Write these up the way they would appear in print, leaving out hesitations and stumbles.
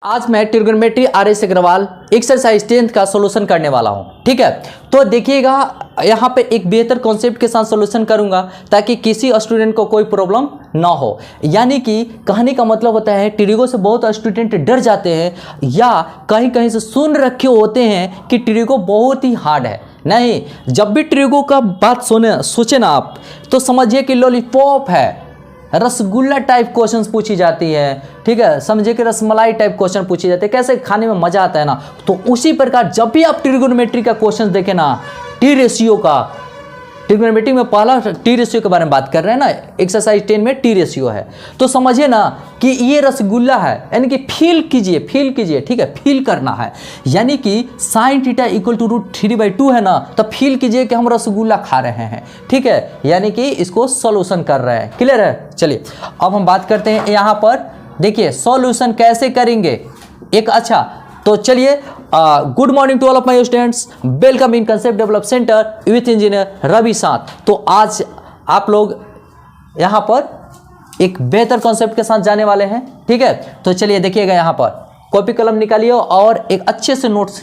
आज मैं trigonometry RS. Agarwal exercise 10th का सॉल्यूशन करने वाला हूं। ठीक है, तो देखिएगा यहां पे एक बेहतर कॉन्सेप्ट के साथ सॉल्यूशन करूंगा ताकि किसी स्टूडेंट को कोई प्रॉब्लम ना हो। यानी कि कहने का मतलब होता है ट्रिगो से बहुत स्टूडेंट डर जाते हैं या कहीं कहीं से सुन रखे होते हैं कि ट्रिगो बहुत ही हार्ड है। नहीं, जब भी ट्रिगो का बात सोचे ना आप तो समझिए कि लॉलीपॉप है, रसगुल्ला टाइप क्वेश्चंस पूछी जाती है। ठीक है, समझिए कि रसमलाई टाइप क्वेश्चन पूछी जाती है। कैसे खाने में मजा आता है ना, तो उसी प्रकार जब भी आप ट्रिगोनोमेट्री का क्वेश्चन देखें ना, टी रेशियो का, ट्रिगोनोमेट्री में पहला टी रेशियो के बारे में बात कर रहे हैं ना, एक्सरसाइज 10 में टी रेशियो है, तो समझिए ना कि ये रसगुल्ला है। यानी कि फील कीजिए। ठीक है, फील करना है। यानी कि साइन थीटा इक्वल टू √3/2 है ना, तो फील कीजिए कि हम रसगुल्ला खा रहे हैं। ठीक है, यानी कि इसको सॉल्यूशन कर रहे हैं। क्लियर है? चलिए अब हम बात करते हैं यहाँ पर। देखिए सॉल्यूशन कैसे करेंगे एक अच्छा, तो चलिए good morning to all of my students, welcome in concept develop center with engineer Ravi साथ। तो आज आप लोग यहाँ पर एक बेहतर कॉन्सेप्ट के साथ जाने वाले हैं। ठीक है, तो चलिए देखिएगा, यहाँ पर कॉपी कलम निकालिए और एक अच्छे से नोट्स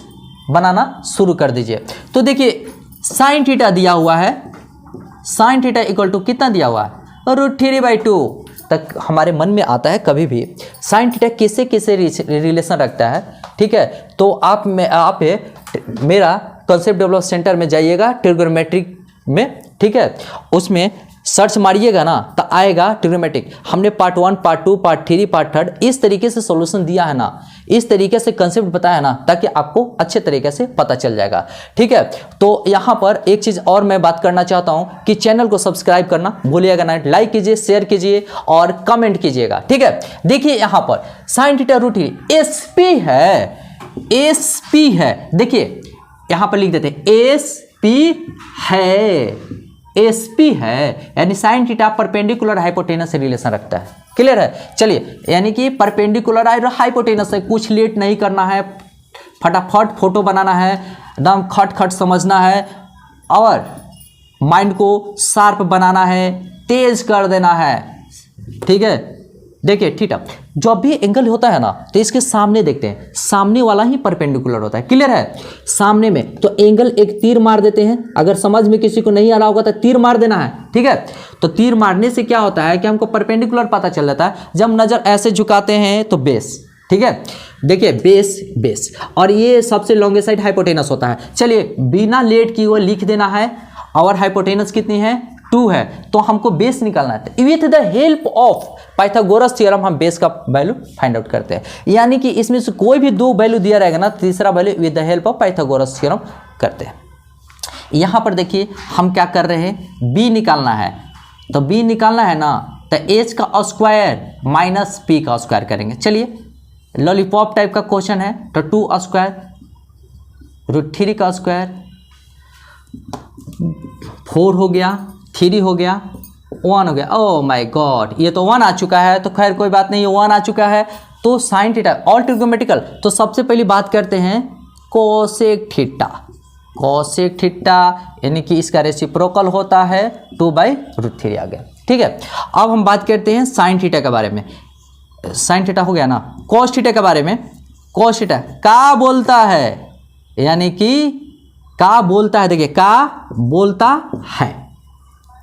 बनाना शुरू कर दीजिए। तो देखिए साइन थीटा दिया हुआ है, साइन थीटा इक्वल टू कितना दिया हुआ है, √3/2 तक हमारे मन में आता है कभी भी साइन थीटा किससे किससे रिलेशन रखता है। ठीक है, तो आप मेरा कंसेप्ट डेवलप सेंटर में जाइएगा ट्रिगोनोमेट्रिक में। ठीक है, उसमें सर्च मारिएगा ना तो आएगा ट्रिगोनोमेट्रिक। हमने पार्ट 1, पार्ट 2, पार्ट 3, पार्ट 3 इस तरीके से सॉल्यूशन दिया है ना, इस तरीके से कंसेप्ट बताया ना, ताकि आपको अच्छे तरीके से पता चल जाएगा। ठीक है, तो यहाँ पर एक चीज़ और मैं बात करना चाहता हूँ कि चैनल को सब्सक्राइब करना भूलिएगा ना, लाइक कीजिए, शेयर कीजिए और कमेंट कीजिएगा। ठीक है, देखिए यहाँ पर साइन थीटा √3 SP है। देखिए यहाँ पर लिख देते हैं SP है, यानी साइन थीटा परपेंडिकुलर हाइपोटेनस से रिलेशन रखता है। क्लियर है? चलिए, यानी कि परपेंडिकुलर हाइपोटेनस से कुछ लेट नहीं करना है, फटाफट फोटो बनाना है, एकदम खट समझना है और माइंड को शार्प बनाना है, तेज कर देना है। ठीक है, देखिए थीटा जब भी एंगल होता है ना तो इसके सामने देखते हैं, सामने वाला ही परपेंडिकुलर होता है। क्लियर है? सामने में तो एंगल एक तीर मार देते हैं। अगर समझ में किसी को नहीं आ रहा होगा तो तीर मार देना है। ठीक है, तो तीर मारने से क्या होता है कि हमको परपेंडिकुलर पता चल जाता है। जब नजर ऐसे झुकाते हैं तो बेस, ठीक है, देखिए बेस और ये सबसे लॉन्गेस्ट साइड हाइपोटेनस होता है। चलिए बिना लेट किए हुए लिख देना है, और हाइपोटेनस कितनी है, 2 है, तो हमको बेस निकालना है। With the help of Pythagoras theorem हम बेस का वैल्यू फाइंड आउट करते हैं। यानी कि इसमें से कोई भी 2 वैल्यू दिया रहेगा ना, तीसरा value with the help of Pythagoras theorem करते हैं। यहाँ पर देखिए हम क्या कर रहे हैं, बी निकालना है। तो बी निकालना है ना, तो एच का स्क्वायर माइनस पी का स्क्वायर करेंगे। चलिए लॉलीपॉप टाइप का क्वेश्चन है, तो 2 स्क्वायर √3 का स्क्वायर 4 हो गया, 3 हो गया, 1 हो गया। ओह माय गॉड, ये तो 1 आ चुका है, तो खैर कोई बात नहीं, ये 1 आ चुका है। तो साइन थीटा ऑल ट्रिगोनोमेट्रिकल, तो सबसे पहली बात करते हैं कोसेक थीटा। कोसेक थीटा यानी कि इसका रेसिप्रोकल होता है 2/√3 आ गया। ठीक है, अब हम बात करते हैं साइन थीटा के बारे में। साइन थीटा हो गया ना, कोस थीटा के बारे में। कोस थीटा का बोलता है, यानी कि का बोलता है, देखिए का बोलता है।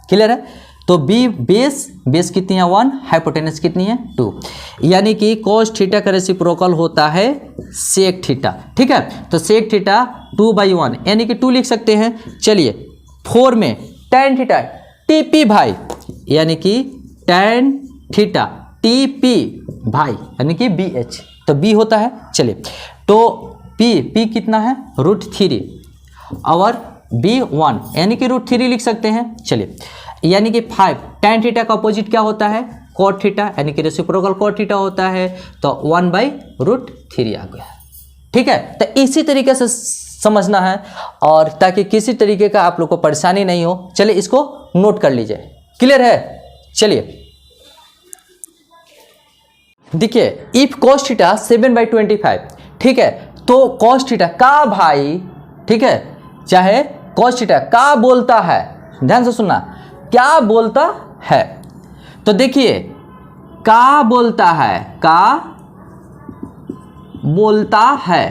क्लियर है? तो बी बेस कितनी है, 1, हाइपोटेनस कितनी है, 2, यानी कि कोस थीटा का रेसिप्रोकल होता है सेक थीटा। ठीक है, तो सेक थीटा 2/1 यानी कि 2 लिख सकते हैं। चलिए 4 में tan थीटा TP भाई, यानी कि tan थीटा TP भाई यानी कि BH, तो B होता है। चलिए तो P कितना है, √3 और B 1 यानी कि √3 लिख सकते हैं। चलिए यानी कि 5 tan थीटा का अपोजिट क्या होता है, cot थीटा, यानी कि रेसिप्रोकल cot थीटा होता है, तो 1/√3 आ गया। ठीक है, तो इसी तरीके से समझना है और ताकि किसी तरीके का आप लोग को परेशानी नहीं हो। चलिए इसको नोट कर लीजिए। क्लियर है? चलिए देखिए इफ cos थीटा 7/25, ठीक है, तो cos थीटा का भाई, ठीक है, चाहे cos थीटा का बोलता है, ध्यान से सुनना, क्या बोलता है। तो देखिए का बोलता है, का बोलता है,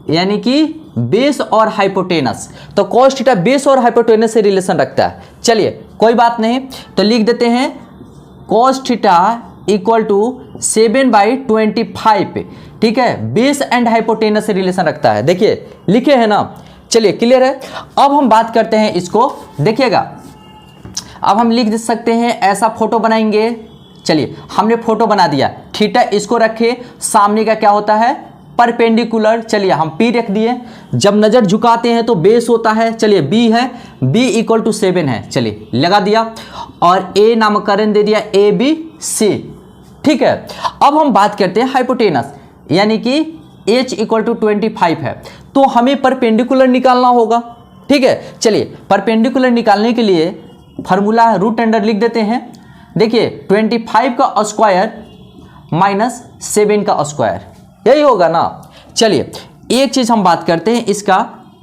यानी कि बेस और हाइपोटेनस। तो cos थीटा बेस और हाइपोटेनस से रिलेशन रखता है। चलिए कोई बात नहीं, तो लिख देते हैं cos थीटा इक्वल टू 7/25, ठीक है, बेस एंड हाइपोटेनस से रिलेशन रखता है। देखिए लिखे हैं ना, चलिए क्लियर है। अब हम बात करते हैं इसको, देखिएगा अब हम लिख सकते हैं, ऐसा फोटो बनाएंगे। चलिए हमने फोटो बना दिया, थीटा इसको रखे, सामने का क्या होता है, परपेंडिकुलर। चलिए हम P रख दिए, जब नज़र झुकाते हैं तो बेस होता है, चलिए B है, B इक्वल टू 7 है, चलिए लगा दिया, और A नामकरण दे दिया ABC, ठीक है। अब हम बात करते हैं हाइपोटेनस, यानी कि H इक्वल टू 25 है, तो हमें परपेंडिकुलर निकालना होगा, ठीक है। चलिए परपेंडिकुलर निकालने के लिए फार्मूला है रूट अंडर, लिख देते हैं। देखिए 25 का स्क्वायर माइनस 7 का स्क्वायर, यही होगा ना। चलिए एक चीज़ हम बात करते हैं इसका,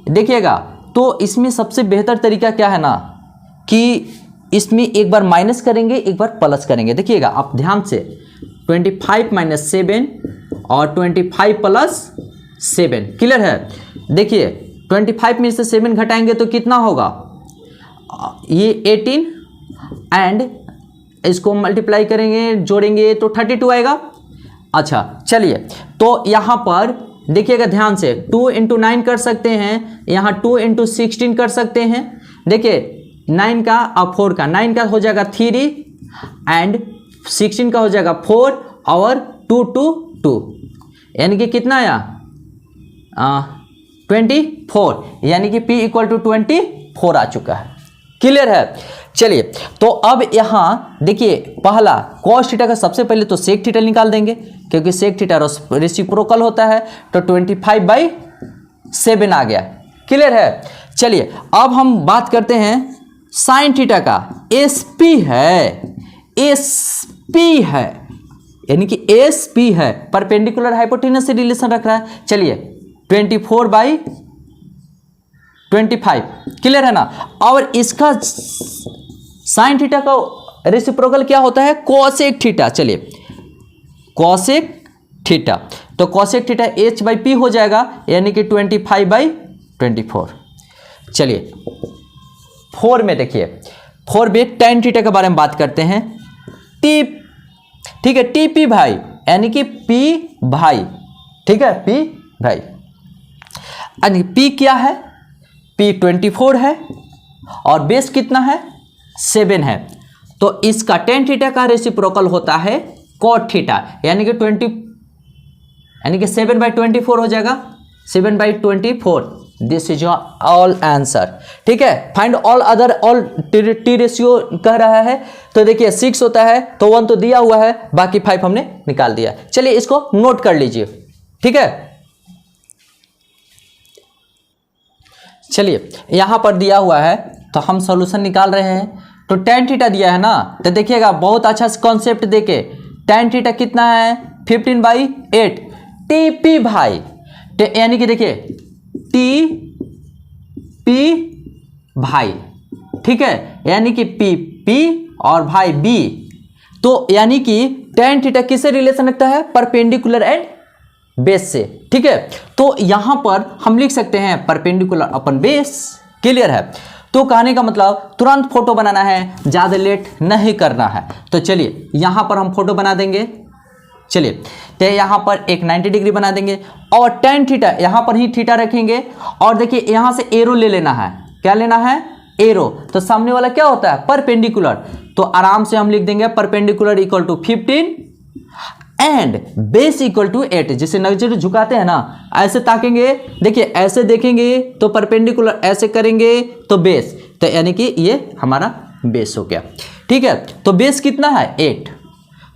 देखिएगा तो इसमें सबसे बेहतर तरीका क्या है ना, कि इसमें एक बार माइनस करेंगे एक बार प्लस करेंगे। देखिएगा आप ध्यान से, 25 माइनस 7 और 25 प्लस 7, क्लियर है। देखिए 25 में से 7 घटाएंगे तो कितना होगा, ये 18, एंड इसको मल्टीप्लाई करेंगे जोड़ेंगे तो 32 आएगा। अच्छा चलिए, तो यहाँ पर देखिएगा ध्यान से, 2 × 9 कर सकते हैं, यहाँ 2 × 16 कर सकते हैं। देखिए 9 का और 4 का, 9 का हो जाएगा 3 एंड 16 का हो जाएगा 4 और 2 2 2, यानी कि कितना आया 24, यानी कि P इक्वल टू 24 आ चुका है, क्लियर है। चलिए तो अब यहाँ देखिए पहला cos थीटा का सबसे पहले तो sec थीटा निकाल देंगे, क्योंकि sec थीटा रेसिप्रोकल होता है, तो 25/7 आ गया, क्लियर है। चलिए अब हम बात करते हैं sin थीटा का, SP है, SP है, यानी कि SP है, परपेंडिकुलर हाइपोटेनस से रिलेशन रख रहा है। चलिए 24/25, क्लियर है ना। और इसका साइन थीटा का रेसिप्रोकल क्या होता है, कोसेक थीटा। चलिए कोसेक थीटा, तो कोसेक थीटा H/P हो जाएगा, यानी कि 25/24। चलिए 4 में देखिए, 4 में tan थीटा के बारे में बात करते हैं, T, ठीक है, TP भाई, यानी कि P भाई, ठीक है, P भाई, यानी P क्या है, P 24 है और बेस कितना है 7 है, तो इसका tan थीटा का रेसिप्रोकल होता है cot थीटा, यानी कि 7/24 हो जाएगा, 7/24। दिस इज ऑल आंसर, ठीक है। Find all other, all T ratio कह रहा है, तो देखिए 6 होता है तो 1 तो दिया हुआ है, बाकी 5 हमने निकाल दिया। चलिए इसको नोट कर लीजिए, ठीक है। चलिए यहाँ पर दिया हुआ है तो हम सॉल्यूशन निकाल रहे हैं, तो tan थीटा दिया है ना, तो देखिएगा बहुत अच्छा कॉन्सेप्ट देके, tan थीटा कितना है 15/8, TP भाई, यानी कि देखिए TP भाई, ठीक है, यानी कि PP और भाई B, तो यानी कि tan थीटा किससे रिलेशन रखता है, परपेंडिकुलर एंड बेस से, ठीक है। तो यहां पर हम लिख सकते हैं परपेंडिकुलर अपन बेस, क्लियर है। तो कहने का मतलब तुरंत फोटो बनाना है, ज़्यादा लेट नहीं करना है। तो चलिए यहां पर हम फोटो बना देंगे। चलिए तो यहां पर एक 90 डिग्री बना देंगे और tan थीटा यहां पर ही थीटा रखेंगे, और देखिए यहां से एरो ले लेना है, क्या लेना है, एरो, तो सामने वाला क्या होता है, परपेंडिकुलर, तो आराम से हम लिख देंगे perpendicular equal to 15 and base equal to 8। जिसे नजर झुकाते हैं ना, ऐसे ताकेंगे, देखिए ऐसे देखेंगे तो परपेंडिकुलर, ऐसे करेंगे तो बेस, तो यानी कि ये हमारा बेस हो गया, ठीक है। तो बेस कितना है 8,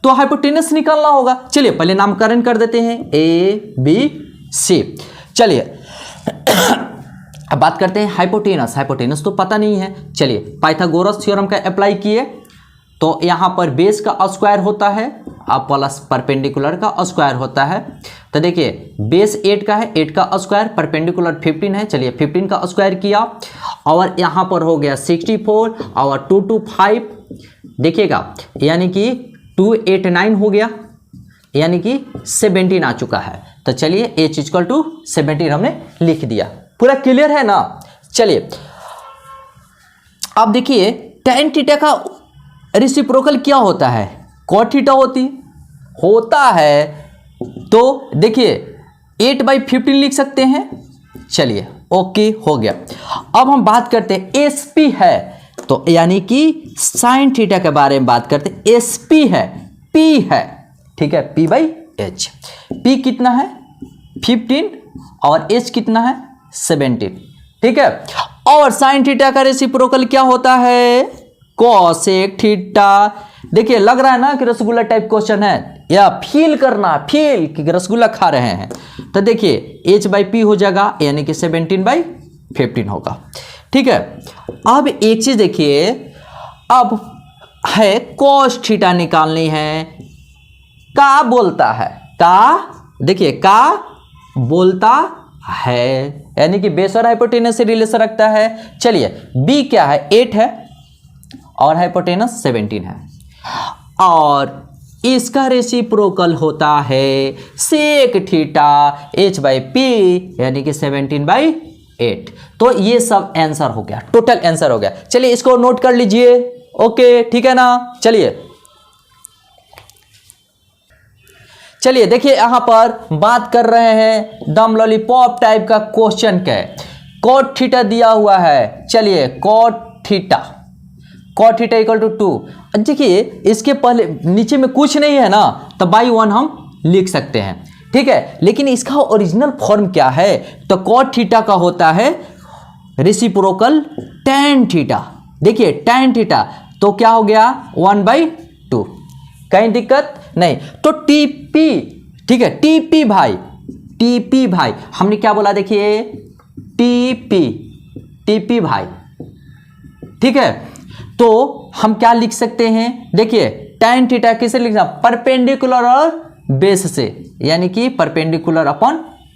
तो हाइपोटेनस निकालना होगा। चलिए पहले नामकरण कर देते हैं ABC। चलिए अब बात करते हैं हाइपोटेनस। हाइपोटेनस तो पता नहीं है, चलिए पाइथागोरस थ्योरम का अप्लाई किए, तो यहाँ पर बेस का स्क्वायर होता है और प्लस परपेंडिकुलर का स्क्वायर होता है। तो देखिए बेस 8 का है, 8 का स्क्वायर, परपेंडिकुलर 15 है, चलिए 15 का स्क्वायर किया, और यहाँ पर हो गया 64 और 2 2 5, देखिएगा यानी कि 289 हो गया, यानी कि 17 आ चुका है। तो चलिए h इक्वल टू 17 हमने लिख दिया। पूरा क्लियर है ना। चलिए अब देखिए tan थीटा का रेसिप्रोकल क्या होता है, cot थीटा होता है। तो देखिए 8/15 लिख सकते हैं। चलिए ओके हो गया। अब हम बात करते हैं SP है, तो यानी कि साइन थीटा के बारे में बात करते हैं। SP है, P है, ठीक है, P/H। P कितना है 15 और H कितना है 17, ठीक है। और साइन थीटा का रेसिप्रोकल क्या होता है, कोसेक थीटा। देखिए लग रहा है ना कि रसगुल्ला टाइप क्वेश्चन है, या फील करना, फील कि रसगुल्ला खा रहे हैं। तो देखिए H/P हो जाएगा, यानी कि 17/15 होगा, ठीक है। अब एक चीज देखिए, अब है cos थीटा निकालनी है। का बोलता है, का देखिए का बोलता है, यानी कि बेस और हाइपोटेनस से रिलेशन रखता है। चलिए B क्या है 8 है और हाइपोटेनस 17 है, और इसका रेसिप्रोकल होता है सेक थीटा H/P, यानी कि 17/8। तो ये सब आंसर हो गया, टोटल आंसर हो गया। चलिए इसको नोट कर लीजिए, ओके ठीक है ना। चलिए देखिए यहां पर बात कर रहे हैं दम लॉलीपॉप टाइप का क्वेश्चन का। cot थीटा दिया हुआ है। चलिए cot थीटा इक्वल टू 2। देखिए इसके पहले नीचे में कुछ नहीं है ना, तो बाई 1 हम लिख सकते हैं, ठीक है। लेकिन इसका ओरिजिनल फॉर्म क्या है, तो cot थीटा का होता है रेसिप्रोकल tan थीटा। देखिए tan थीटा तो क्या हो गया 1/2, कहीं दिक्कत नहीं। तो TP, ठीक है, TP भाई हमने क्या बोला, देखिए TP भाई, ठीक है। तो हम क्या लिख सकते हैं, देखिए tan थीटा किसे लिखना, परपेंडिकुलर और बेस से, यानी कि परपेंडिकुलर अपॉन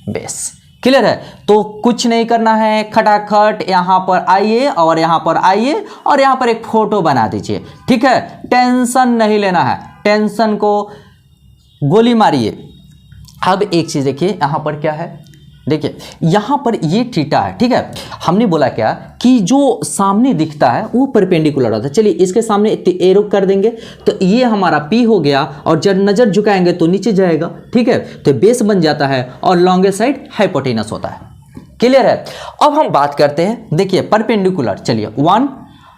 बेस। क्लियर है। तो कुछ नहीं करना है, खटाखट यहां पर आइए और यहां पर आइए और यहां पर एक फोटो बना दीजिए, ठीक है। टेंशन नहीं लेना है, टेंशन को गोली मारिए। अब एक चीज देखिए यहां पर क्या है, देखिए यहां पर ये थीटा है, ठीक है। हमने बोला क्या कि जो सामने दिखता है वो परपेंडिकुलर होता है। चलिए इसके सामने एरो कर देंगे, तो ये हमारा P हो गया, और जब नजर झुकाएंगे तो नीचे जाएगा, ठीक है। तो बेस बन जाता है और लॉन्गेस्ट साइड हाइपोटेनस होता है। क्लियर है। अब हम बात करते हैं, देखिए परपेंडिकुलर, चलिए 1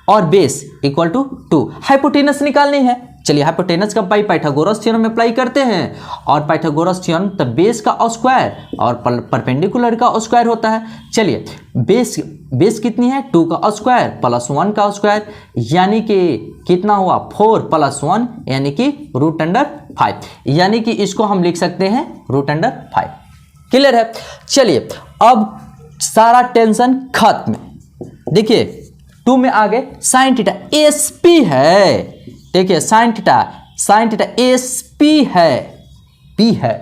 और बेस इक्वल टू 2, हाइपोटेनस निकालनी है। चलिए हाइपोटेनस का पाइथागोरस थ्योरम में अप्लाई करते हैं, और पाइथागोरस थ्योरम तो बेस का स्क्वायर और परपेंडिकुलर का स्क्वायर होता है। चलिए बेस कितनी है 2 का स्क्वायर प्लस 1 का स्क्वायर, यानी कि कितना हुआ 4 + 1, यानी कि √5, यानी कि इसको हम लिख सकते हैं √5। क्लियर है। चलिए अब सारा टेंशन खत्म। देखिए 2 में आगे साइन थीटा SP है, देखिए साइन थीटा SP है, P है।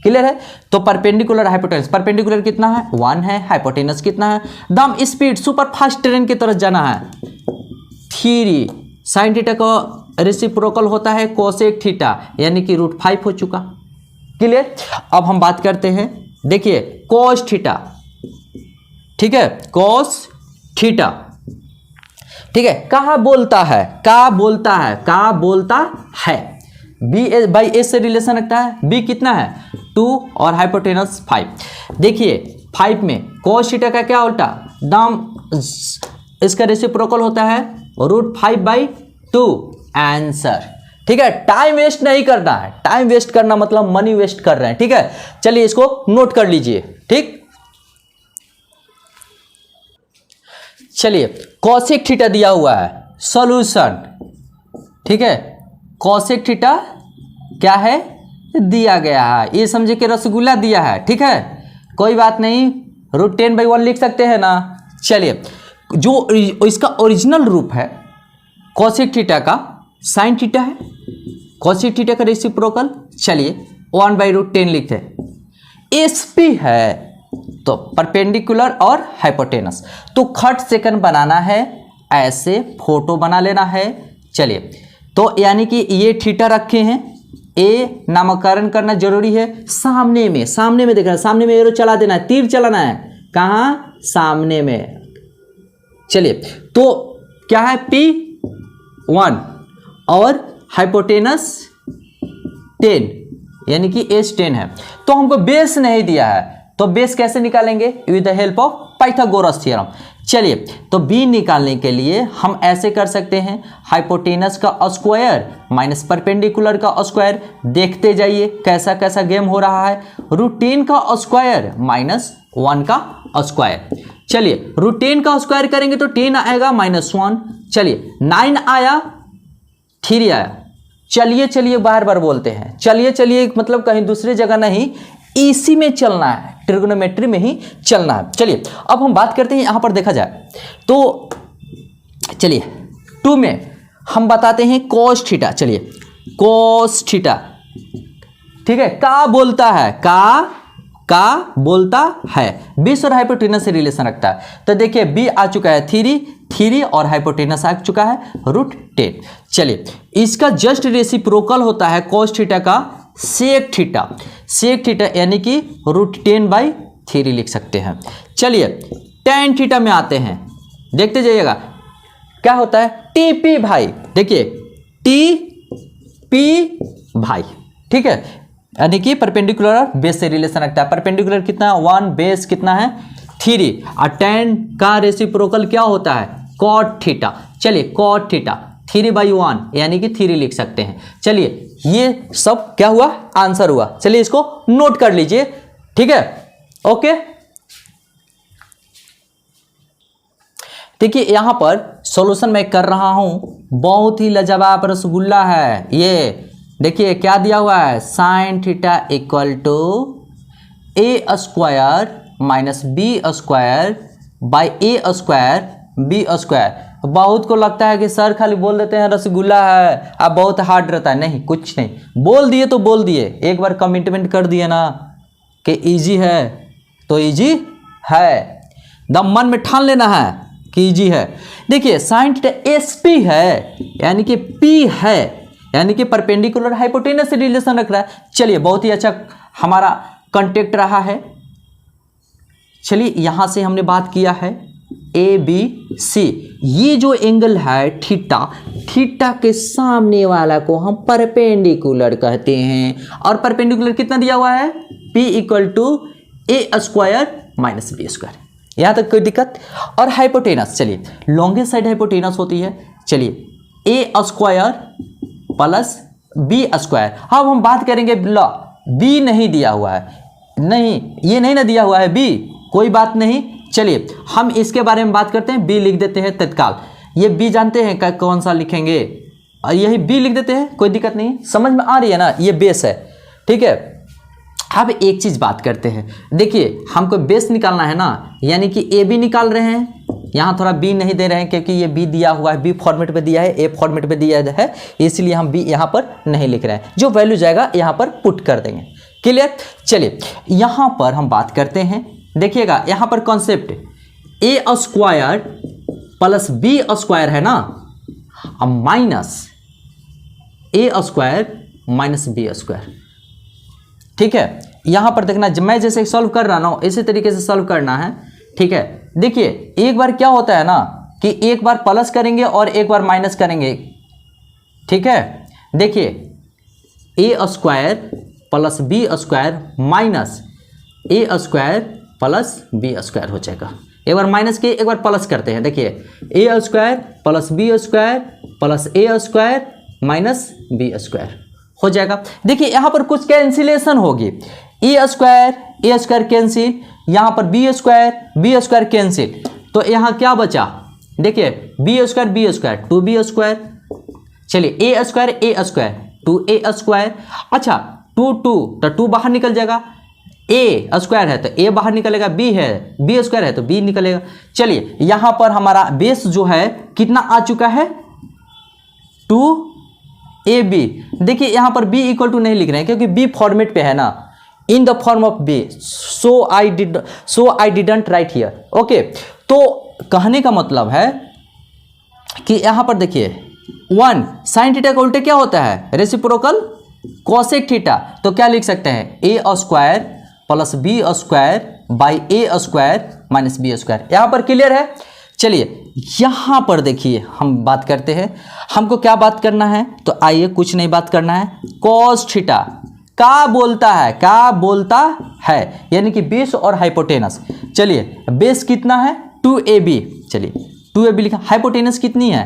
क्लियर है। तो परपेंडिकुलर हाइपोटेनस, परपेंडिकुलर कितना है 1 है, हाइपोटेनस कितना है, दम स्पीड सुपर फास्ट ट्रेन की तरफ जाना है 3। साइन थीटा का रेसिप्रोकल होता है कोसेक थीटा, यानी कि √5 हो चुका। क्लियर। अब हम बात करते हैं, देखिए कोस थीटा, ठीक है, कोस थीटा, ठीक है। कहाँ बोलता है, का बोलता है B/S से रिलेशन रखता है। B कितना है 2 और हाइपोटेनस 5। देखिए 5 में cos थीटा का क्या उल्टा दाम, इसका रेसिप्रोकल होता है √5/2 आंसर, ठीक है। टाइम वेस्ट नहीं करना है, टाइम वेस्ट करना मतलब मनी वेस्ट कर रहे हैं, ठीक है। चलिए इसको नोट कर लीजिए, ठीक। चलिए कोसेक थीटा दिया हुआ है, सॉल्यूशन, ठीक है। कोसेक थीटा क्या है दिया गया है, ये समझे कि रसगुल्ला दिया है, ठीक है। कोई बात नहीं, √10/1 लिख सकते हैं ना। चलिए जो इसका ओरिजिनल रूप है कोसेक थीटा का साइन थीटा है, कोसेक थीटा का रेसिप्रोकल, चलिए 1/√10 लिखते हैं। SP है तो परपेंडिकुलर और हाइपोटेनस, तो खट सेकंड बनाना है, ऐसे फोटो बना लेना है। चलिए तो यानी कि ये थीटा रखे हैं, ए नामकरण करना जरूरी है। सामने में देखना, सामने में एरो चला देना है, तीर चलाना है, कहाँ, सामने में। चलिए तो क्या है, P1 और हाइपोटेनस 10 यानी कि एज 10 है। तो हमको बेस नहीं दिया है, तो बेस कैसे निकालेंगे, with the help of Pythagoras theorem. चलिए तो बी निकालने के लिए हम ऐसे कर सकते हैं, हाइपोटेनस का स्क्वायर माइनस परपेंडिकुलर का स्क्वायर। देखते जाइए कैसा कैसा गेम हो रहा है। √10 का स्क्वायर माइनस 1 का स्क्वायर। चलिए √10 का स्क्वायर करेंगे तो 10 आएगा -1। चलिए 9 आया, 3 आया। चलिए बार बार बोलते हैं, चलिए मतलब कहीं दूसरी जगह नहीं, इसी में चलना है, ट्रिग्नोमेट्री में ही चलना है। चलिए अब हम बात करते हैं, यहां पर देखा जाए तो चलिए 2 में हम बताते हैं cos थीटा। चलिए cos थीटा, ठीक है, का बोलता है, का बोलता है, बेस और हाइपोटेनस से रिलेशन रखता है। तो देखिए बी आ चुका है 3 और हाइपोटेनस आ चुका है √10। चलिए इसका जस्ट रेसिप्रोकल होता है cos थीटा का सेक थीटा यानी कि √10/3 लिख सकते हैं। चलिए tan थीटा में आते हैं, देखते जाइएगा क्या होता है, TP भाई। देखिए TP भाई, ठीक है, यानी कि परपेंडिकुलर बेस से रिलेशन रखता है। परपेंडिकुलर कितना 1, बेस कितना है 3, और tan का रेसिप्रोकल क्या होता है, cot थीटा। चलिए cot थीटा 3/1 यानी कि 3 लिख सकते हैं। चलिए ये सब क्या हुआ, आंसर हुआ। चलिए इसको नोट कर लीजिए, ठीक है, ओके। देखिए यहां पर सॉल्यूशन मैं कर रहा हूं, बहुत ही लाजवाब रसगुल्ला है ये। देखिए क्या दिया हुआ है, sin theta equal to a² minus b² by a² b²। बहुत को लगता है कि सर खाली बोल देते हैं रसगुल्ला है, अब बहुत हार्ड रहता है। नहीं, कुछ नहीं, बोल दिए तो बोल दिए, एक बार कमिटमेंट कर दिए ना कि इजी है तो इजी है, दम मन में ठान लेना है कि इजी है। देखिए sin थीटा SP है यानी कि P है, यानी कि परपेंडिकुलर हाइपोटेनस से रिलेशन रख रहा है। चलिए बहुत ही अच्छा हमारा कॉन्टेक्ट रहा है। चलिए यहां से हमने बात किया है ABC, ये जो एंगल है थीटा के सामने वाला को हम परपेंडिकुलर कहते हैं। और परपेंडिकुलर कितना दिया हुआ है, P = a² माइनस b²। यहां तक कोई दिक्कत। और हाइपोटेनस, चलिए लॉन्गेस्ट साइड हाइपोटेनस होती है। चलिए a² प्लस b²। अब हम बात करेंगे b नहीं दिया हुआ है, नहीं ये नहीं ना दिया हुआ है b, कोई बात नहीं। चलिए हम इसके बारे में बात करते हैं, बी लिख देते हैं तत्काल। ये बी जानते हैं कौन सा लिखेंगे, और यही बी लिख देते हैं, कोई दिक्कत नहीं, समझ में आ रही है ना, ये बेस है, ठीक है। अब एक चीज बात करते हैं, देखिए हमको बेस निकालना है ना, यानी कि ए बी निकाल रहे हैं। यहाँ थोड़ा बी नहीं दे रहे हैं क्योंकि ये बी दिया हुआ है, बी फॉर्मेट पे दिया है, ए फॉर्मेट पे दिया है, इसलिए हम बी यहाँ पर नहीं लिख रहे हैं। जो वैल्यू जाएगा यहाँ पर पुट कर देंगे, क्लियर। चलिए यहाँ पर हम बात करते हैं, देखिएगा यहाँ पर कॉन्सेप्ट a² प्लस b² है ना, माइनस a² माइनस b², ठीक है। यहाँ पर देखना, मैं जैसे सॉल्व कर रहा हूँ इसी तरीके से सॉल्व करना है, ठीक है। देखिए एक बार क्या होता है ना कि एक बार प्लस करेंगे और एक बार माइनस करेंगे, ठीक है। देखिए a² plus b² minus a² plus b² हो जाएगा। एक बार माइनस के एक बार प्लस करते हैं, देखिए a² plus b² plus a² minus b² हो जाएगा। देखिए यहाँ पर कुछ कैंसिलेशन होगी, a² कैंसिल, यहाँ पर b² कैंसिल, तो यहाँ क्या बचा, देखिए b² 2b²। चलिए a² 2a²। अच्छा 2 तो 2 बाहर निकल जाएगा, a² है तो a बाहर निकलेगा, b है b² है तो b निकलेगा। चलिए यहाँ पर हमारा बेस जो है कितना आ चुका है 2ab। देखिए यहाँ पर b = नहीं लिख रहे हैं क्योंकि b फॉर्मेट पे है ना, in the form of b, so I didn't right here, okay. तो कहने का मतलब है कि यहाँ पर देखिए 1 sin थीटा का उल्टे क्या होता है, रेसिप्रोकल कोसेक थीटा, तो क्या लिख सकते हैं A square plus B square by A square minus B square. यहाँ पर क्लियर है। चलिए यहाँ पर देखिए हम बात करते हैं, हमको क्या बात करना है, तो आइए कुछ नहीं बात करना है, कॉस थीटा क्या बोलता है, क्या बोलता है, यानी कि बेस और हाइपोटेनस। चलिए बेस कितना है 2ab, चलिए 2ab लिखा, हाइपोटेनस कितनी है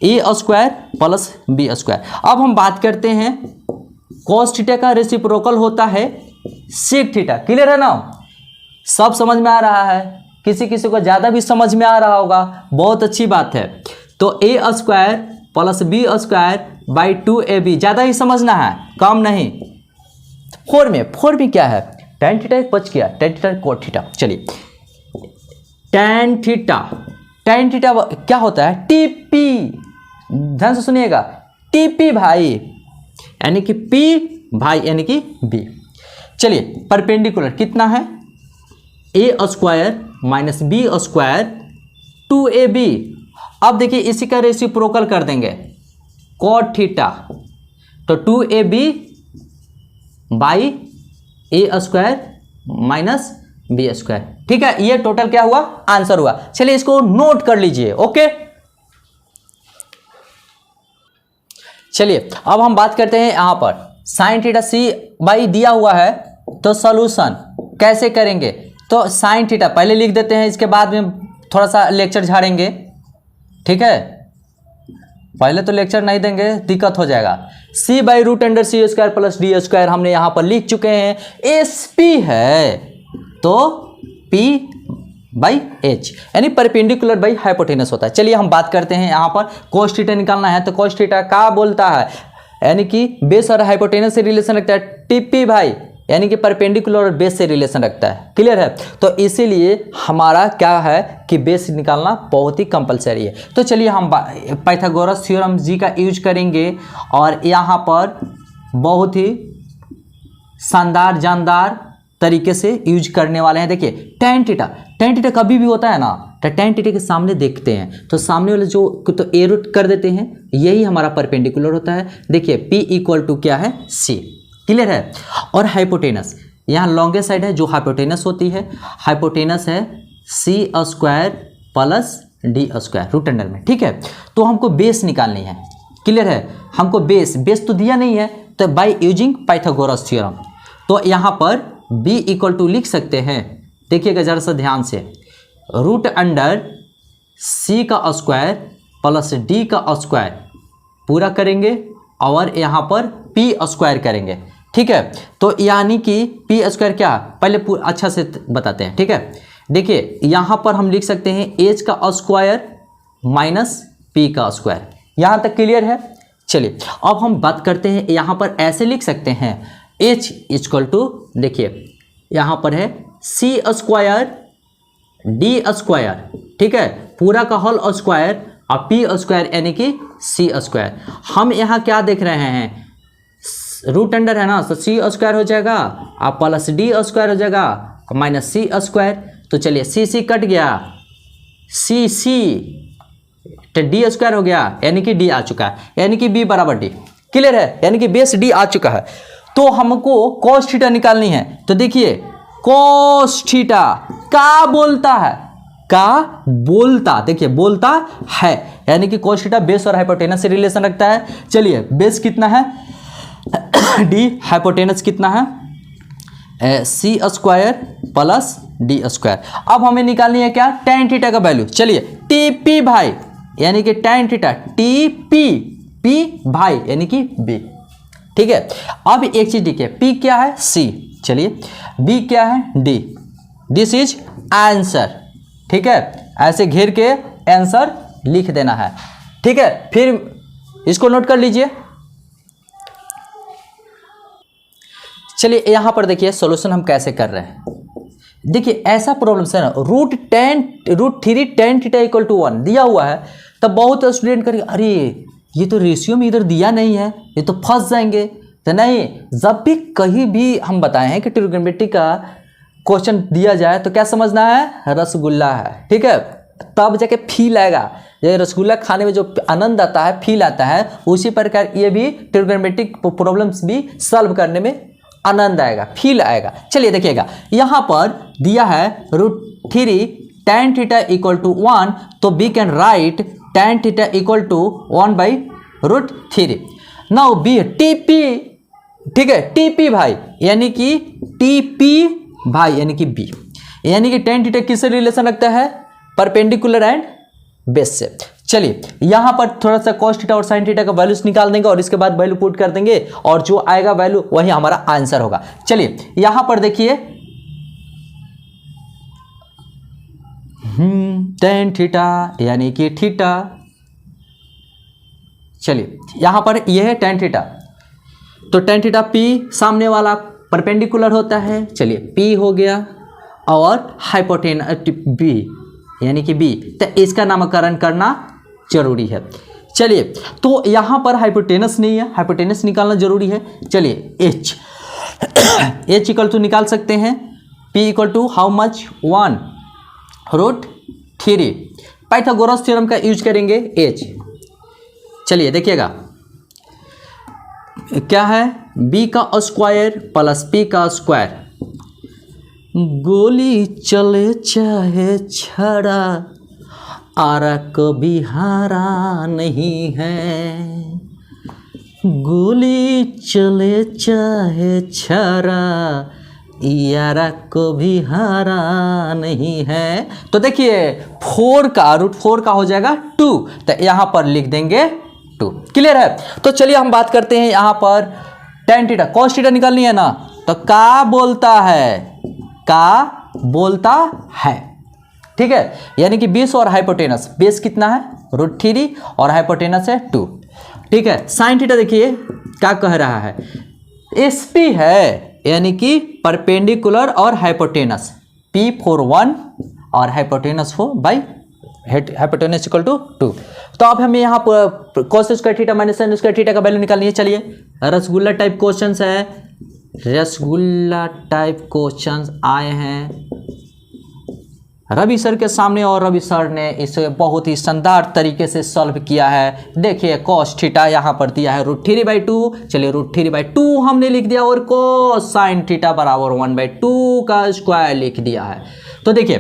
A square plus B square. अब हम बात करते हैं कॉस थीटा का रेसिप्रोकल होता है सेक थीटा। क्लियर है ना, सब समझ में आ रहा है, किसी किसी को ज़्यादा भी समझ में आ रहा होगा, बहुत अच्छी बात है। तो A square plus B square by 2ab, ज़्यादा ही समझना है, कम नहीं। फोर में क्या है, tan थीटा एक बच गया, tan थीटा कोट थीटा। चलिए tan थीटा क्या होता है टीपी, ध्यान से सुनिएगा, टीपी भाई यानी कि पी भाई यानी कि बी। चलिए परपेंडिकुलर कितना है A square minus B square 2ab। अब देखिए इसी का रेसिप्रोकल कर देंगे कॉट थीटा, तो 2ab by A square minus B square. ठीक है, ये टोटल क्या हुआ, आंसर हुआ। चलिए इसको नोट कर लीजिए। ओके, चलिए अब हम बात करते हैं यहां पर साइन थीटा सी बाई दिया हुआ है, तो सॉल्यूशन कैसे करेंगे, तो साइन थीटा पहले लिख देते हैं, इसके बाद में थोड़ा सा लेक्चर झाड़ेंगे। ठीक है, पहले तो लेक्चर नहीं देंगे, दिक्कत हो जाएगा। c by root under c square plus d square हमने यहाँ पर लिख चुके हैं, एस पी है तो p बाई एच यानी परपेंडिकुलर बाई हाइपोटेनस होता है। चलिए हम बात करते हैं यहाँ पर कोस थीटा निकालना है, तो कोस थीटा क्या बोलता है, यानी कि बेस और हाइपोटेनस से रिलेशन रखता है, टीपी भाई यानी कि परपेंडिकुलर और बेस से रिलेशन रखता है। क्लियर है, तो इसीलिए हमारा क्या है कि बेस निकालना बहुत ही कंपलसरी है। तो चलिए हम पाइथागोरस थ्योरम जी का यूज करेंगे और यहाँ पर बहुत ही शानदार जानदार तरीके से यूज करने वाले हैं। देखिए tan थीटा कभी भी होता है ना, तो tan थीटा के सामने देखते हैं, तो सामने वाले जो तो ए रूट कर देते हैं, यही हमारा परपेंडिकुलर होता है। देखिए p इक्वल टू क्या है c। क्लियर है, और हाइपोटेनस यहाँ लॉन्गेस्ट साइड है जो हाइपोटेनस होती है, हाइपोटेनस है c square plus d square root under में। ठीक है, तो हमको बेस निकालनी है। क्लियर है, हमको बेस तो दिया नहीं है, तो बाय यूजिंग पाइथागोरस थ्योरम, तो यहाँ पर b इक्वल टू लिख सकते हैं। देखिएगा जरा सा ध्यान से, रूट अंडर c का स्क्वायर प्लस d का स्क्वायर पूरा करेंगे और यहाँ पर p स्क्वायर करेंगे। ठीक है, तो यानी कि p स्क्वायर क्या, पहले अच्छा से बताते हैं। ठीक है, देखिए यहाँ पर हम लिख सकते हैं h का स्क्वायर माइनस p का स्क्वायर, यहाँ तक क्लियर है। चलिए अब हम बात करते हैं, यहाँ पर ऐसे लिख सकते हैं h इक्वल टू, देखिए यहाँ पर है c स्क्वायर d स्क्वायर, ठीक है, पूरा का होल स्क्वायर और p स्क्वायर यानी कि c स्क्वायर। हम यहाँ क्या देख रहे हैं, रूट अंडर है ना, तो c स्क्वायर हो जाएगा और प्लस d स्क्वायर हो जाएगा माइनस c स्क्वायर। तो चलिए c कट गया, c तो d स्क्वायर हो गया यानी कि d आ चुका है, यानी कि b बराबर d। क्लियर है, यानी कि बेस d आ चुका है। तो हमको cos थीटा निकालनी है, तो देखिए cos थीटा क्या बोलता है, का बोलता, देखिए बोलता है, यानी कि cos थीटा बेस और हाइपोटेनस से रिलेशन रखता है। चलिए बेस कितना है d, हाइपोटेनस कितना है c square plus d square. अब हमें निकालनी है क्या, tan थीटा का वैल्यू। चलिए टीपी भाई यानी कि tan थीटा टीपी, p भाई यानी कि b। ठीक है, अब एक चीज देखिए, p क्या है c, चलिए b क्या है d, दिस इज आंसर। ठीक है, ऐसे घेर के आंसर लिख देना है। ठीक है, फिर इसको नोट कर लीजिए। चलिए यहाँ पर देखिए सॉल्यूशन हम कैसे कर रहे हैं। देखिए ऐसा प्रॉब्लम है ना, root three tan theta equal to 1 दिया हुआ है, तब बहुत स्टूडेंट करेंगे अरे ये तो रेशियो में इधर दिया नहीं है, ये तो फंस जाएंगे। तो नहीं, जब भी कहीं भी हम बताए हैं कि ट्रिग्नोमेट्री का क्वेश्चन दिया जाए तो क्या समझना है, रसगुल्ला है। ठीक है, तब जाके फील आएगा। जैसे रसगुल्ला खाने में जो आनंद आता है, फील आता है, उसी प्रकार ये भी ट्रिग्नोमेट्रिक प्रॉब्लम्स भी सॉल्व करने में आनंद आएगा, फील आएगा। चलिए देखिएगा, यहाँ पर दिया है √3 tan थीटा इक्वल टू 1, तो we can write tan theta equal to 1/√3। Now b TP, ठीक है, टीपी भाई यानी कि टीपी भाई यानी कि बी, यानी कि tan थीटा किससे रिलेशन रखता है? परपेंडिकुलर एंड बेस से। चलिए यहाँ पर थोड़ा सा cos थीटा और sin थीटा का वैल्यूज निकाल देंगे और इसके बाद वैल्यू पुट कर देंगे और जो आएगा वैल्यू वही हमारा आंसर होगा। चलिए यहाँ पर देखिए tan थीटा यानी कि थीटा, चलिए यहाँ पर यह है tan थीटा, तो tan थीटा p सामने वाला परपेंडिकुलर होता है। चलिए p हो गया और हाइपोटेनस b यानी कि b, तो इसका नामकरण करना जरूरी है। चलिए तो यहाँ पर हाइपोटेनस नहीं है, हाइपोटेनस निकालना जरूरी है। चलिए h इक्वल टू निकाल सकते हैं, p इक्वल टू हाउ मच 1/√3। पाइथागोरस थ्योरम का यूज करेंगे h। चलिए देखिएगा क्या है, b का स्क्वायर प्लस p का स्क्वायर, गोली चले चाहे छड़ा आरा कभी हारा नहीं है, गोली चले चाहे छड़ा यारा कभी हारा नहीं है। तो देखिए 4 का √4 का हो जाएगा 2, तो यहाँ पर लिख देंगे 2। क्लियर है? तो चलिए हम बात करते हैं यहाँ पर tan थीटा, cos थीटा निकालनी है ना, तो का बोलता है, ठीक है, यानी कि बेस और हाइपोटेनस, बेस कितना है √3 और हाइपोटेनस है 2, ठीक है। sin थीटा देखिए क्या कह रहा है, SP है यानी कि परपेंडिकुलर और हाइपोटेनस, P for 1 और हाइपोटेनस हो बाई हाइपोटेनस इक्वल टू 2। तो अब हमें यहाँ पर cos square theta minus sin square theta का वैल्यू निकालनी है। चलिए रसगुल्ला टाइप क्वेश्चंस है, रसगुल्ला टाइप क्वेश्चंस आए हैं रवि सर के सामने और रवि सर ने इसे बहुत ही शानदार तरीके से सॉल्व किया है। देखिए cos थीटा यहाँ पर दिया है √3/2, चलिए √3/2 हमने लिख दिया और cos sin थीटा बराबर 1/2 का स्क्वायर लिख दिया है। तो देखिए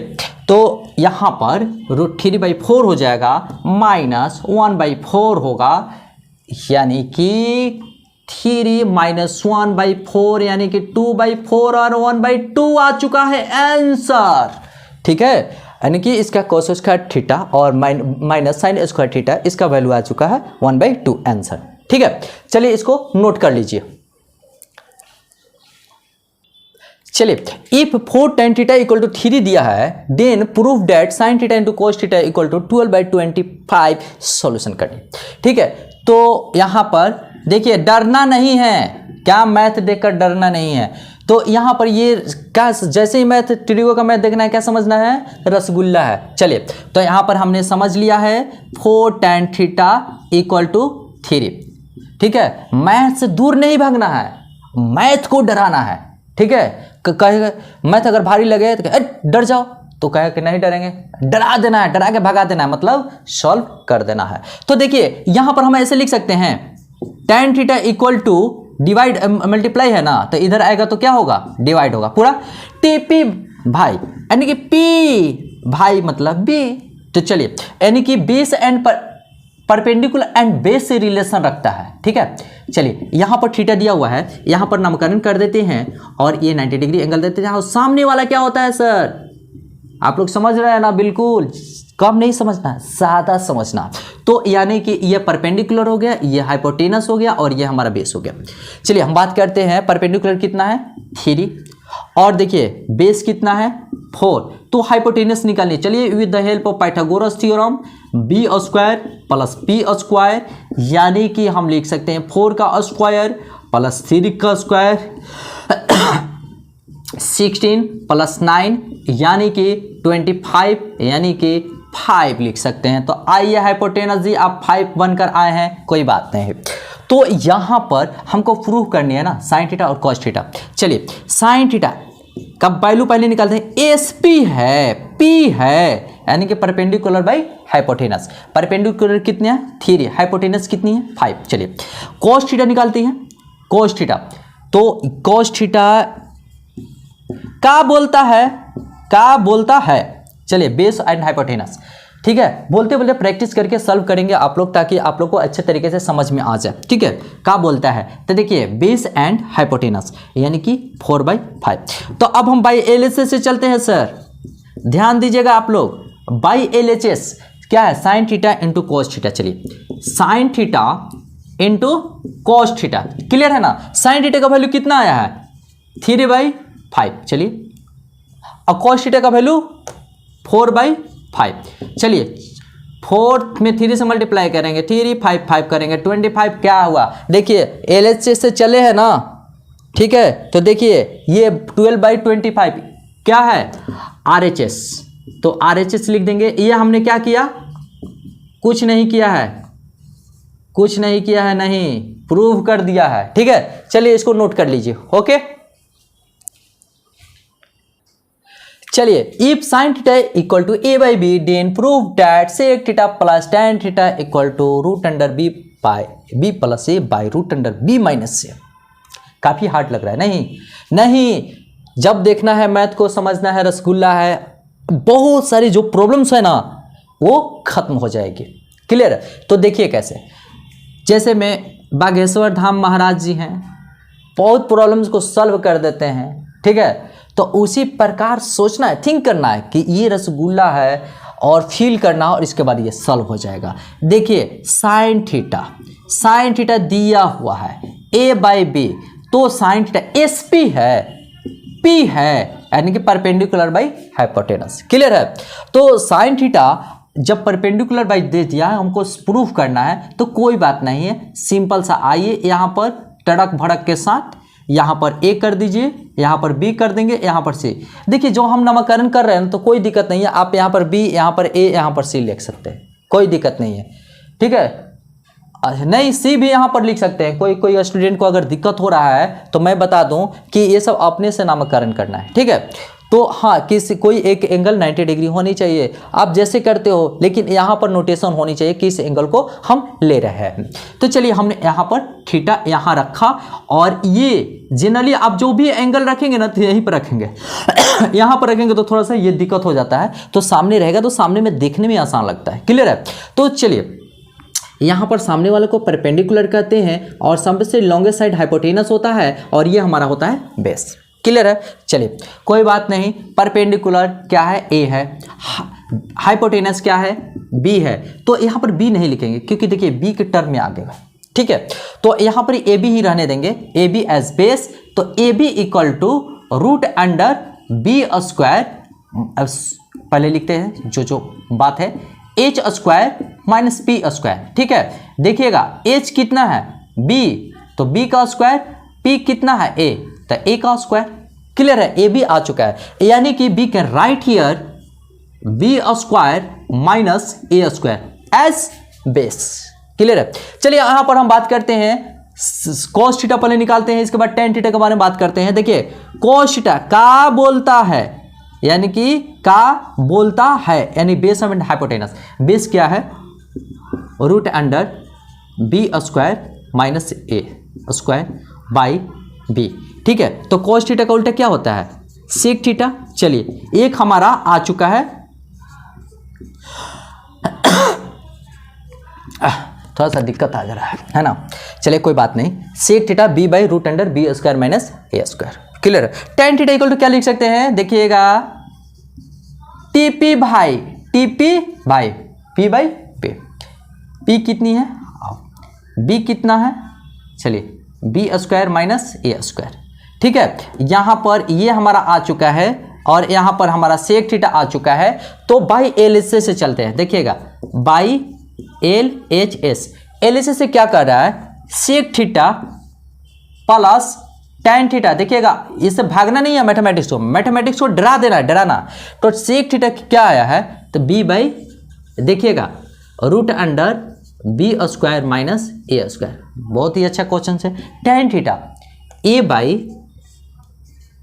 तो यहाँ पर √3/4 हो जाएगा माइनस 1/4 होगा, यानी कि 3 माइनस 1/4 यानी कि 2/4 और 1/2 आ चुका है आंसर, ठीक है। यानी कि इसका cos स्क्वायर थीटा और माइनस sin स्क्वायर थीटा, इसका वैल्यू आ चुका है 1/2 आंसर, ठीक है। चलिए इसको नोट कर लीजिए। चलिए if 4 tan theta equal to 3 दिया है, then prove that sin theta into cos theta equal to 12/25 solution करिए, ठीक है। तो यहाँ पर देखिए डरना नहीं है, क्या मैथ देखकर डरना नहीं है। तो यहाँ पर ये क्या, जैसे ही मैथ ट्रिगो का मैथ देखना है, क्या समझना है, रसगुल्ला है। चलिए तो यहाँ पर हमने समझ लिया है 4 tan थीटा इक्वल टू 3, ठीक है। मैथ से दूर नहीं भागना है, मैथ को डराना है, ठीक है। कहेगा मैथ अगर भारी लगे तो डर जाओ, तो कहे कि नहीं डरेंगे, डरा देना है, डरा के भगा देना है, मतलब सॉल्व कर देना है। तो देखिए यहाँ पर हम ऐसे लिख सकते हैं tan theta equal to divide multiply है ना, तो इधर आएगा तो क्या होगा, डिवाइड होगा पूरा, टीपी भाई यानी कि p भाई मतलब b। तो चलिए यानी कि base and perpendicular and base से रिलेशन रखता है, ठीक है। चलिए यहाँ पर थीटा दिया हुआ है, यहाँ पर नामकरण कर देते हैं और ये 90 डिग्री एंगल देते हैं। सामने वाला क्या होता है सर, आप लोग समझ रहे हैं ना, बिल्कुल कम नहीं समझना, ज़्यादा समझना। तो यानी कि ये परपेंडिकुलर हो गया, ये हाइपोटेनस हो गया और ये हमारा बेस हो गया। चलिए हम बात करते हैं परपेंडिकुलर कितना है 3 और देखिए बेस कितना है 4, तो हाइपोटेनस निकालिए। चलिए with the help of Pythagoras theorem b square प्लस p स्क्वायर, यानी कि हम लिख सकते हैं 4 का स्क्वायर प्लस 3 का स्क्वायर 16 प्लस 9 यानी कि 25 यानी कि 5 लिख सकते हैं। तो आइए हाइपोटेनस जी आप 5 बनकर आए हैं, कोई बात नहीं। तो यहाँ पर हमको प्रूव करनी है ना sin थीटा और cos थीटा। चलिए sin थीटा का वैल्यू पहले निकालते हैं, SP है, P है यानी कि परपेंडिकुलर बाई हाइपोटेनस। परपेंडिकुलर कितने हैं 3, हाइपोटेनस कितनी है 5। चलिए cos थीटा निकालते हैं। cos थीटा, तो cos थीटा क्या बोलता है चलिए बेस एंड हाइपोटेनस, ठीक है। बोलते बोलते प्रैक्टिस करके सॉल्व करेंगे आप लोग, ताकि आप लोग को अच्छे तरीके से समझ में आ जाए, ठीक है। क्या बोलता है तो देखिए बेस एंड हाइपोटेनस यानी कि 4/5। तो अब हम बाई LHS से चलते हैं सर, ध्यान दीजिएगा आप लोग। बाई LHS क्या है sine theta into cos theta. चलिए sine theta into cos theta, clear है ना। साइन थीटा का वैल्यू कितना आया है 3/5। चलिए और कॉस थीटा का वैल्यू 4/5। चलिए 4 में 3 से मल्टीप्लाई करेंगे, 3 5 5 करेंगे 25। क्या हुआ देखिए LHS से चले हैं ना, ठीक है। तो देखिए ये 12/25 क्या है RHS, तो RHS लिख देंगे। ये हमने क्या किया, कुछ नहीं किया है, नहीं प्रूव कर दिया है, ठीक है। चलिए इसको नोट कर लीजिए, ओके। चलिए if sin theta equal to a/b then prove that sec theta plus tan theta equal to √b plus a by √b minus a। काफी हार्ड लग रहा है, नहीं, जब देखना है मैथ को समझना है, रसगुल्ला है, बहुत सारी जो प्रॉब्लम्स है ना वो खत्म हो जाएगी, क्लियर। तो देखिए कैसे, जैसे में बागेश्वर धाम महाराज जी हैं, बहुत प्रॉब्लम्स को सॉल्व कर देते हैं, ठीक है। तो उसी प्रकार सोचना है, थिंक करना है कि ये रसगुल्ला है और फील करना, और इसके बाद ये सॉल्व हो जाएगा। देखिए साइन थीटा दिया हुआ है a/b, तो साइन थीटा SP है, P है, यानी कि परपेंडिकुलर बाई हाइपोटेनस, क्लियर है। तो साइन थीटा जब परपेंडिकुलर बाई दे दिया है, हमको प्रूफ करना है, तो कोई बात नहीं है, सिंपल सा। आइए यहाँ पर तड़क भड़क के साथ यहाँ पर A कर दीजिए, यहाँ पर B कर देंगे, यहाँ पर C। देखिए जो हम नामकरण कर रहे हैं तो कोई दिक्कत नहीं है, आप यहाँ पर B, यहाँ पर A, यहाँ पर C लिख सकते हैं, कोई दिक्कत नहीं है, ठीक है। नहीं C भी यहाँ पर लिख सकते हैं, कोई स्टूडेंट को अगर दिक्कत हो रहा है तो मैं बता दूं कि ये सब अपने से नामकरण करना है, ठीक है। तो हाँ, कोई एक एंगल 90 डिग्री होनी चाहिए, आप जैसे करते हो, लेकिन यहाँ पर नोटेशन होनी चाहिए कि इस एंगल को हम ले रहे हैं। तो चलिए हमने यहाँ पर थीटा यहाँ रखा, और ये जनरली आप जो भी एंगल रखेंगे ना तो यहीं पर रखेंगे यहाँ पर रखेंगे तो थोड़ा सा ये दिक्कत हो जाता है, तो सामने रहेगा तो सामने में देखने में आसान लगता है, क्लियर है। तो चलिए यहाँ पर सामने वाले को परपेंडिकुलर कहते हैं, और सबसे लॉन्गेस्ट साइड हाइपोटेनस होता है, और ये हमारा होता है बेस, क्लियर है। चलिए कोई बात नहीं, परपेंडिकुलर क्या है A है, हाइपोटेनस क्या है B है, तो यहाँ पर B नहीं लिखेंगे क्योंकि देखिए B के टर्म में आ गया, ठीक है। तो यहाँ पर AB ही रहने देंगे, AB एज बेस। तो AB इक्वल टू √b², पहले लिखते हैं जो बात है, h² माइनस p², ठीक है। देखिएगा h कितना है B, तो B का स्क्वायर, P कितना है A, तो A का स्क्वायर, क्लियर है। A भी आ चुका है, यानी कि B can write here b² minus a² as base, clear है। चलिए यहाँ पर हम बात करते हैं cos थीटा पहले निकालते हैं, इसके बाद tan थीटा के बारे में बात करते हैं। देखिए cos थीटा का बोलता है, यानी कि का बोलता है, यानी बेस एंड हाइपोटेनस। बेस क्या है √b² minus a² by b, ठीक है। तो cos थीटा का उल्टा क्या होता है sec थीटा। चलिए एक हमारा आ चुका है, थोड़ा सा दिक्कत आ जा रहा है ना, चलिए कोई बात नहीं, sec theta b by √b² minus a², clear है। tan थीटा इक्वल टू क्या लिख सकते हैं, देखिएगा TP भाई P बाई P। P कितनी है, B कितना है, चलिए b² माइनस a², ठीक है। यहाँ पर ये हमारा आ चुका है, और यहाँ पर हमारा sec थीटा आ चुका है। तो बाई LHS से चलते हैं, देखिएगा बाई LHS से क्या कर रहा है, sec theta plus tan theta. देखिएगा इससे भागना नहीं है मैथमेटिक्स को डरा देना है, डराना। तो sec थीटा क्या आया है, तो b बाई, देखिएगा √b² माइनस a², बहुत ही अच्छा क्वेश्चन है। tan theta a by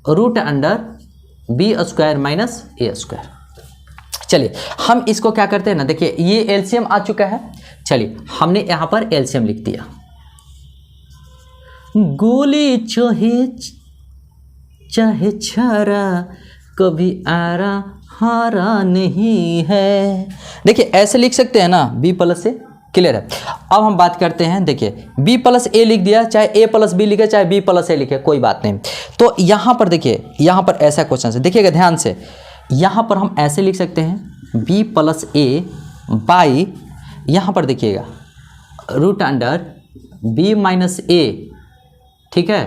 √b² minus a², चलिए हम इसको क्या करते हैं ना, देखिए ये एलसीएम आ चुका है। चलिए हमने यहाँ पर एलसीएम लिख दिया। गोली चाहे छारा कभी आरा हारा नहीं है। देखिए ऐसे लिख सकते हैं ना, बी प्लस से, क्लियर है। अब हम बात करते हैं, देखिए बी प्लस ए लिख दिया, चाहे ए प्लस बी लिखे चाहे बी प्लस ए लिखे, कोई बात नहीं। तो यहाँ पर देखिए, यहाँ पर ऐसा क्वेश्चन है, देखिएगा ध्यान से, यहाँ पर हम ऐसे लिख सकते हैं बी प्लस ए बाई, यहाँ पर देखिएगा रूट अंडर बी माइनस ए, ठीक है,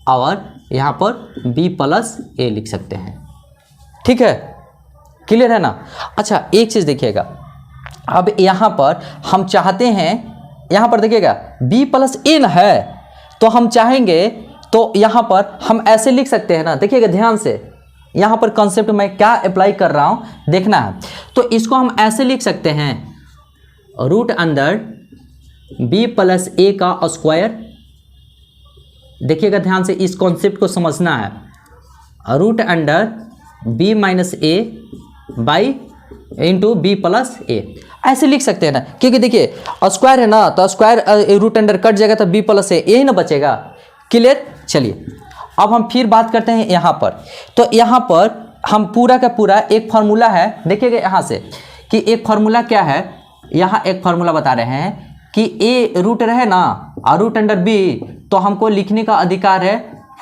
और यहाँ पर बी प्लस ए लिख सकते हैं, ठीक है, क्लियर है ना। अच्छा एक चीज़ देखिएगा, अब यहाँ पर हम चाहते हैं, यहाँ पर देखिएगा b प्लस ए न है, तो हम चाहेंगे तो यहाँ पर हम ऐसे लिख सकते हैं ना, देखिएगा ध्यान से, यहाँ पर कॉन्सेप्ट मैं क्या अप्लाई कर रहा हूँ देखना है। तो इसको हम ऐसे लिख सकते हैं, root under b plus A का स्क्वायर, देखिएगा ध्यान से, इस कॉन्सेप्ट को समझना है, root under b minus A by into B plus A, ऐसे लिख सकते हैं ना, क्योंकि देखिए स्क्वायर है ना, तो स्क्वायर रूट अंडर कट जाएगा तो बी प्लस ए यही ना बचेगा, क्लियर। चलिए अब हम फिर बात करते हैं यहाँ पर, तो यहाँ पर हम पूरा का पूरा एक फार्मूला है, देखिएगा यहाँ से कि एक फार्मूला क्या है, यहाँ एक फार्मूला बता रहे हैं कि ए रूट रहे ना और रूट अंडर बी, तो हमको लिखने का अधिकार है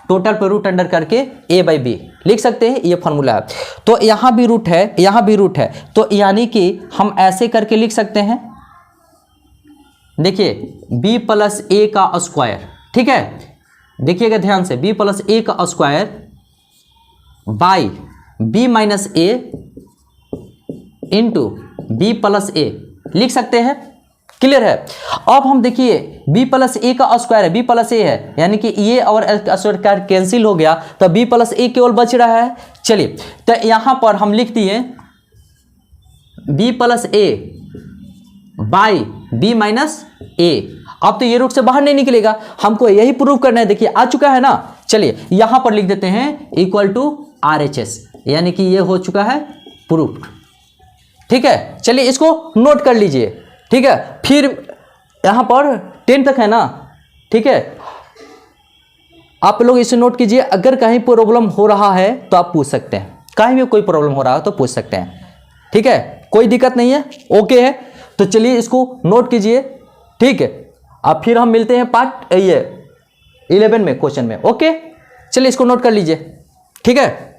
टोटल पे रूट अंडर करके ए बाई बी लिख सकते हैं, ये फार्मूला है। तो यहाँ भी रूट है, यहाँ भी रूट है, तो यानी कि हम ऐसे करके लिख सकते हैं, देखिए b प्लस ए का स्क्वायर, ठीक है, देखिएगा ध्यान से, b प्लस ए का square by b minus A into B plus A लिख सकते हैं, क्लियर है। अब हम देखिए b प्लस ए का स्क्वायर है, b प्लस ए है, यानी कि ये और स्क्वायर कैंसिल हो गया, तो b प्लस ए केवल बच रहा है। चलिए तो यहाँ पर हम लिख दिए b plus A by B minus A. अब तो ये रूट से बाहर नहीं निकलेगा, हमको यही प्रूव करना है, देखिए आ चुका है ना। चलिए यहाँ पर लिख देते हैं इक्वल टू RHS, यानी कि ये हो चुका है प्रूफ, ठीक है। चलिए इसको नोट कर लीजिए, ठीक है। फिर यहाँ पर 10 तक है ना, ठीक है, आप लोग इसे नोट कीजिए। अगर कहीं प्रॉब्लम हो रहा है तो आप पूछ सकते हैं, कहीं भी कोई प्रॉब्लम हो रहा है तो पूछ सकते हैं, ठीक है, कोई दिक्कत नहीं है, ओके है। तो चलिए इसको नोट कीजिए, ठीक है। अब फिर हम मिलते हैं पार्ट ये 11 में, क्वेश्चन में, ओके। चलिए इसको नोट कर लीजिए, ठीक है।